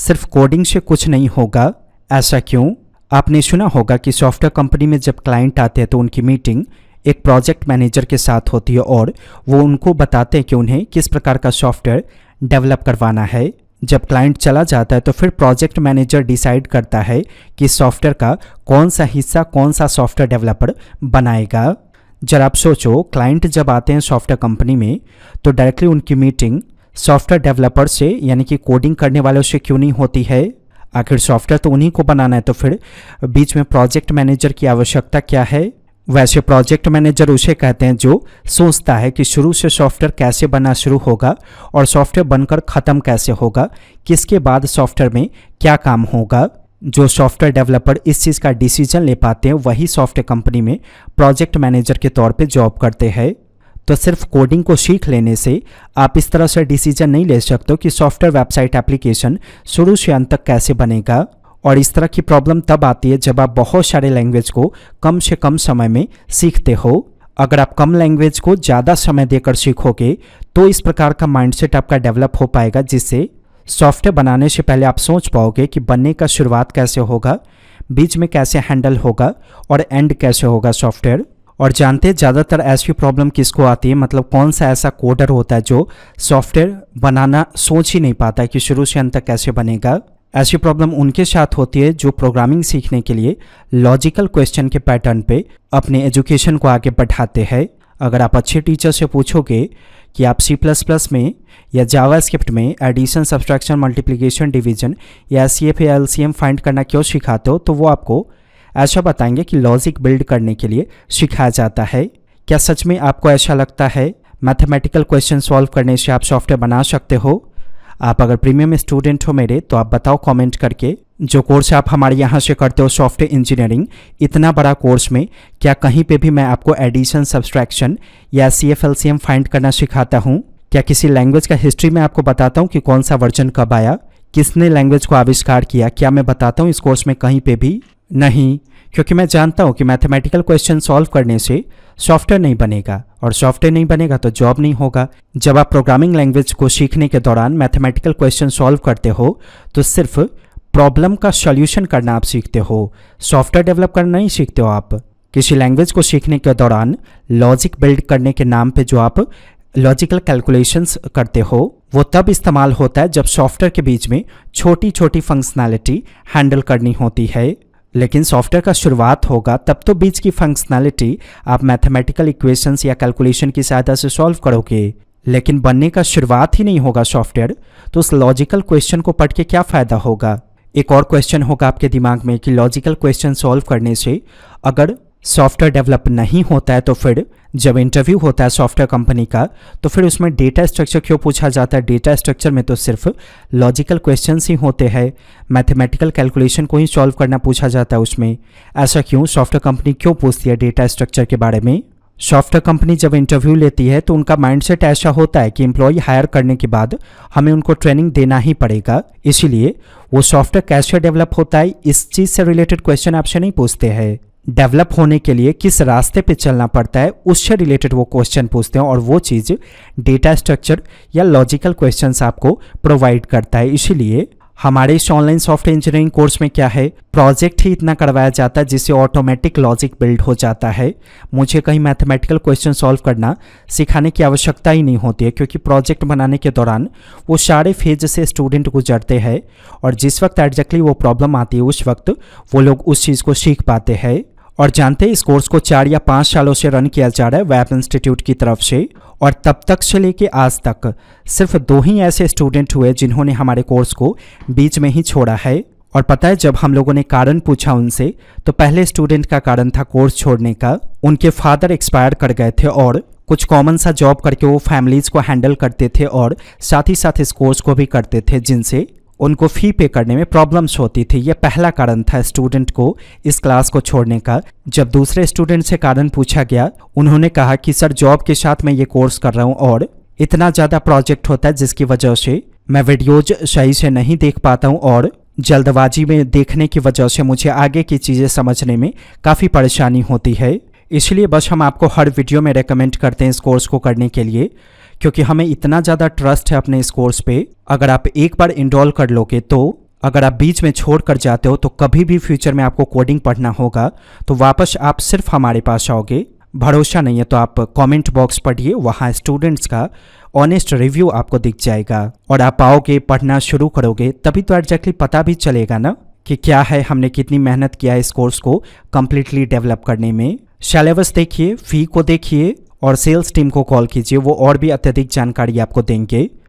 सिर्फ कोडिंग से कुछ नहीं होगा, ऐसा क्यों? आपने सुना होगा कि सॉफ्टवेयर कंपनी में जब क्लाइंट आते हैं तो उनकी मीटिंग एक प्रोजेक्ट मैनेजर के साथ होती है और वो उनको बताते हैं कि उन्हें किस प्रकार का सॉफ्टवेयर डेवलप करवाना है। जब क्लाइंट चला जाता है तो फिर प्रोजेक्ट मैनेजर डिसाइड करता है कि सॉफ्टवेयर का कौन सा हिस्सा कौन सा सॉफ्टवेयर डेवलपर बनाएगा। जरा आप सोचो, क्लाइंट जब आते हैं सॉफ्टवेयर कंपनी में तो डायरेक्टली उनकी मीटिंग सॉफ्टवेयर डेवलपर से यानी कि कोडिंग करने वालों से क्यों नहीं होती है? आखिर सॉफ्टवेयर तो उन्हीं को बनाना है, तो फिर बीच में प्रोजेक्ट मैनेजर की आवश्यकता क्या है? वैसे प्रोजेक्ट मैनेजर उसे कहते हैं जो सोचता है कि शुरू से सॉफ्टवेयर कैसे बनना शुरू होगा और सॉफ्टवेयर बनकर ख़त्म कैसे होगा, किसके बाद सॉफ्टवेयर में क्या काम होगा। जो सॉफ्टवेयर डेवलपर इस चीज़ का डिसीजन ले पाते हैं वही सॉफ्टवेयर कंपनी में प्रोजेक्ट मैनेजर के तौर पे जॉब करते हैं। तो सिर्फ कोडिंग को सीख लेने से आप इस तरह से डिसीजन नहीं ले सकते कि सॉफ्टवेयर वेबसाइट एप्लीकेशन शुरू से अंत तक कैसे बनेगा। और इस तरह की प्रॉब्लम तब आती है जब आप बहुत सारे लैंग्वेज को कम से कम समय में सीखते हो। अगर आप कम लैंग्वेज को ज़्यादा समय देकर सीखोगे तो इस प्रकार का माइंडसेट आपका डेवलप हो पाएगा जिससे सॉफ्टवेयर बनाने से पहले आप सोच पाओगे कि बनने का शुरुआत कैसे होगा, बीच में कैसे हैंडल होगा और एंड कैसे होगा सॉफ्टवेयर। और जानते हैं ज़्यादातर ऐसी प्रॉब्लम किसको आती है, मतलब कौन सा ऐसा कोडर होता है जो सॉफ्टवेयर बनाना सोच ही नहीं पाता है कि शुरू से अंत तक कैसे बनेगा। ऐसी प्रॉब्लम उनके साथ होती है जो प्रोग्रामिंग सीखने के लिए लॉजिकल क्वेश्चन के पैटर्न पे अपने एजुकेशन को आगे बढ़ाते हैं। अगर आप अच्छे टीचर से पूछोगे कि आप C++ में या जावास्क्रिप्ट में एडिशन, सब्सट्रैक्शन, मल्टीप्लिकेशन, डिवीजन या SCF या LCM फाइंड करना क्यों सिखाते हो, तो वो आपको ऐसा बताएंगे कि लॉजिक बिल्ड करने के लिए सिखाया जाता है। क्या सच में आपको ऐसा लगता है मैथमेटिकल क्वेश्चन सॉल्व करने से आप सॉफ्टवेयर बना सकते हो? आप अगर प्रीमियम स्टूडेंट हो मेरे तो आप बताओ कमेंट करके। जो कोर्स आप हमारे यहाँ से करते हो सॉफ्टवेयर इंजीनियरिंग, इतना बड़ा कोर्स में क्या कहीं पे भी मैं आपको एडिशन, सब्सट्रैक्शन या SCF, LCM फाइंड करना सिखाता हूँ? क्या किसी लैंग्वेज का हिस्ट्री में आपको बताता हूँ कि कौन सा वर्जन कब आया, किसने लैंग्वेज को आविष्कार किया? क्या मैं बताता हूँ इस कोर्स में? कहीं पे भी नहीं, क्योंकि मैं जानता हूँ कि मैथमेटिकल क्वेश्चन सॉल्व करने से सॉफ्टवेयर नहीं बनेगा और सॉफ्टवेयर नहीं बनेगा तो जॉब नहीं होगा। जब आप प्रोग्रामिंग लैंग्वेज को सीखने के दौरान मैथमेटिकल क्वेश्चन सॉल्व करते हो तो सिर्फ प्रॉब्लम का सॉल्यूशन करना आप सीखते हो, सॉफ्टवेयर डेवलप करना नहीं सीखते हो। आप किसी लैंग्वेज को सीखने के दौरान लॉजिक बिल्ड करने के नाम पे जो आप लॉजिकल कैलकुलेशंस करते हो वो तब इस्तेमाल होता है जब सॉफ्टवेयर के बीच में छोटी छोटी फंक्शनैलिटी हैंडल करनी होती है। लेकिन सॉफ्टवेयर का शुरुआत होगा तब तो बीच की फंक्शनैलिटी आप मैथमेटिकल इक्वेशंस या कैलकुलेशन की सहायता से सॉल्व करोगे। लेकिन बनने का शुरुआत ही नहीं होगा सॉफ्टवेयर, तो उस लॉजिकल क्वेश्चन को पढ़ के क्या फ़ायदा होगा? एक और क्वेश्चन होगा आपके दिमाग में कि लॉजिकल क्वेश्चन सॉल्व करने से अगर सॉफ्टवेयर डेवलप नहीं होता है तो फिर जब इंटरव्यू होता है सॉफ्टवेयर कंपनी का तो फिर उसमें डेटा स्ट्रक्चर क्यों पूछा जाता है? डेटा स्ट्रक्चर में तो सिर्फ लॉजिकल क्वेश्चंस ही होते हैं, मैथमेटिकल कैलकुलेशन को ही सॉल्व करना पूछा जाता है उसमें। ऐसा क्यों? सॉफ्टवेयर कंपनी क्यों पूछती है डेटा स्ट्रक्चर के बारे में? सॉफ्टवेयर कंपनी जब इंटरव्यू लेती है तो उनका माइंडसेट ऐसा होता है कि एम्प्लॉय हायर करने के बाद हमें उनको ट्रेनिंग देना ही पड़ेगा, इसीलिए वो सॉफ्टवेयर कैसे डेवलप होता है इस चीज़ से रिलेटेड क्वेश्चन आपसे नहीं पूछते हैं। डेवलप होने के लिए किस रास्ते पे चलना पड़ता है उससे रिलेटेड वो क्वेश्चन पूछते हैं और वो चीज़ डेटा स्ट्रक्चर या लॉजिकल क्वेश्चंस आपको प्रोवाइड करता है। इसीलिए हमारे इस ऑनलाइन सॉफ्टवेयर इंजीनियरिंग कोर्स में क्या है, प्रोजेक्ट ही इतना करवाया जाता है जिससे ऑटोमेटिक लॉजिक बिल्ड हो जाता है। मुझे कहीं मैथमेटिकल क्वेश्चन सॉल्व करना सिखाने की आवश्यकता ही नहीं होती है, क्योंकि प्रोजेक्ट बनाने के दौरान वो सारे फेज से स्टूडेंट गुजरते हैं और जिस वक्त एग्जैक्टली वो प्रॉब्लम आती है उस वक्त वो लोग उस चीज़ को सीख पाते हैं। और जानते हैं इस कोर्स को 4 या 5 सालों से रन किया जा रहा है वेब इंस्टीट्यूट की तरफ से, और तब तक से लेके आज तक सिर्फ 2 ही ऐसे स्टूडेंट हुए जिन्होंने हमारे कोर्स को बीच में ही छोड़ा है। और पता है जब हम लोगों ने कारण पूछा उनसे तो पहले स्टूडेंट का कारण था कोर्स छोड़ने का। उनके फादर एक्सपायर कर गए थे और कुछ कॉमन सा जॉब करके वो फैमिलीज़ को हैंडल करते थे और साथ ही साथ इस कोर्स को भी करते थे, जिनसे उनको फ़ी पे करने में प्रॉब्लम्स होती थी। यह पहला कारण था स्टूडेंट को इस क्लास को छोड़ने का। जब दूसरे स्टूडेंट से कारण पूछा गया उन्होंने कहा कि सर जॉब के साथ मैं ये कोर्स कर रहा हूँ और इतना ज़्यादा प्रोजेक्ट होता है जिसकी वजह से मैं वीडियोज सही से नहीं देख पाता हूँ और जल्दबाजी में देखने की वजह से मुझे आगे की चीज़ें समझने में काफ़ी परेशानी होती है। इसलिए बस हम आपको हर वीडियो में रेकमेंड करते हैं इस कोर्स को करने के लिए, क्योंकि हमें इतना ज़्यादा ट्रस्ट है अपने इस कोर्स पे। अगर आप एक बार इनरोल कर लोगे तो अगर आप बीच में छोड़ कर जाते हो तो कभी भी फ्यूचर में आपको कोडिंग पढ़ना होगा तो वापस आप सिर्फ हमारे पास आओगे। भरोसा नहीं है तो आप कमेंट बॉक्स पढ़िए, वहाँ स्टूडेंट्स का ऑनेस्ट रिव्यू आपको दिख जाएगा और आप आओगे, पढ़ना शुरू करोगे, तभी तो एग्जैक्टली पता भी चलेगा ना कि क्या है, हमने कितनी मेहनत किया है इस कोर्स को कम्प्लीटली डेवलप करने में। सिलेबस देखिए, फी को देखिए और सेल्स टीम को कॉल कीजिए, वो और भी अत्यधिक जानकारी आपको देंगे।